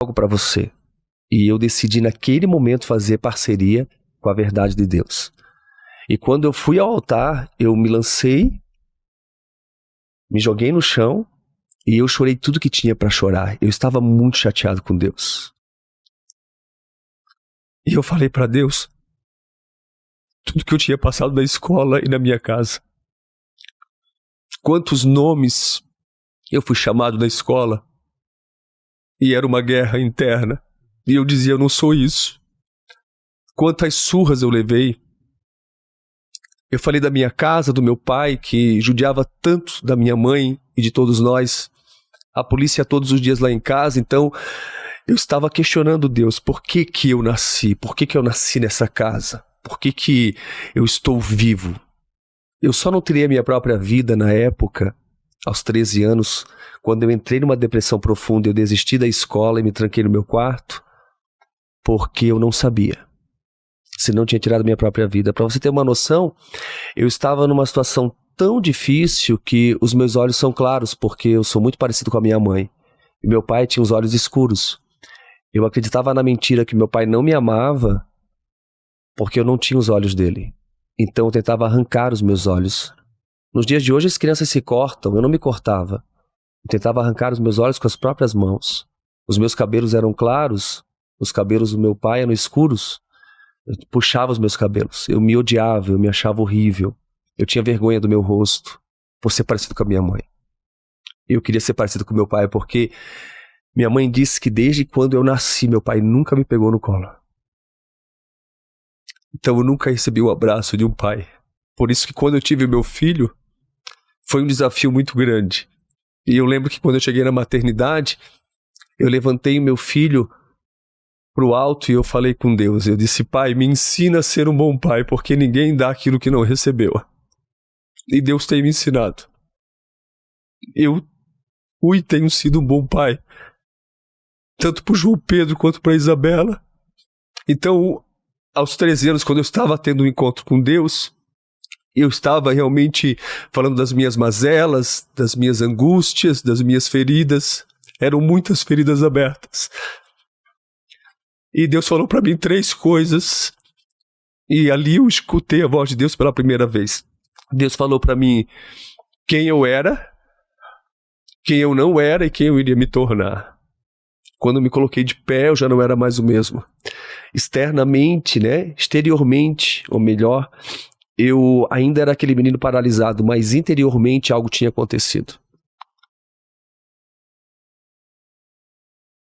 algo para você. E eu decidi naquele momento fazer parceria com a verdade de Deus. E quando eu fui ao altar, eu me lancei, me joguei no chão e eu chorei tudo que tinha para chorar. Eu estava muito chateado com Deus. E eu falei para Deus tudo que eu tinha passado na escola e na minha casa. Quantos nomes eu fui chamado na escola e era uma guerra interna. E eu dizia, eu não sou isso. Quantas surras eu levei. Eu falei da minha casa, do meu pai, que judiava tanto da minha mãe e de todos nós. A polícia todos os dias lá em casa. Então, eu estava questionando Deus. Por que que eu nasci? Por que que eu nasci nessa casa? Por que que eu estou vivo? Eu só não teria minha própria vida na época, aos 13 anos, quando eu entrei numa depressão profunda. Eu desisti da escola e me tranquei no meu quarto, porque eu não sabia. Se não tinha tirado minha própria vida. Para você ter uma noção, eu estava numa situação tão difícil que os meus olhos são claros, porque eu sou muito parecido com a minha mãe. E meu pai tinha os olhos escuros. Eu acreditava na mentira que meu pai não me amava, porque eu não tinha os olhos dele. Então eu tentava arrancar os meus olhos. Nos dias de hoje as crianças se cortam, eu não me cortava. Eu tentava arrancar os meus olhos com as próprias mãos. Os meus cabelos eram claros, os cabelos do meu pai eram escuros. Eu puxava os meus cabelos, eu me odiava, eu me achava horrível. Eu tinha vergonha do meu rosto por ser parecido com a minha mãe. Eu queria ser parecido com meu pai porque minha mãe disse que desde quando eu nasci, meu pai nunca me pegou no colo. Então eu nunca recebi o abraço de um pai. Por isso que quando eu tive meu filho, foi um desafio muito grande. E eu lembro que quando eu cheguei na maternidade, eu levantei meu filho pro alto e eu falei com Deus. Eu disse, pai, me ensina a ser um bom pai, porque ninguém dá aquilo que não recebeu. E Deus tem me ensinado. Eu tenho sido um bom pai, tanto pro João Pedro quanto pra Isabela. Então, aos 13 anos, quando eu estava tendo um encontro com Deus, eu estava realmente falando das minhas mazelas, das minhas angústias, das minhas feridas. Eram muitas feridas abertas. E Deus falou para mim 3 coisas. E ali eu escutei a voz de Deus pela primeira vez. Deus falou para mim quem eu era, quem eu não era e quem eu iria me tornar. Quando eu me coloquei de pé, eu já não era mais o mesmo. Externamente, né? Exteriormente, ou melhor, eu ainda era aquele menino paralisado, mas interiormente algo tinha acontecido.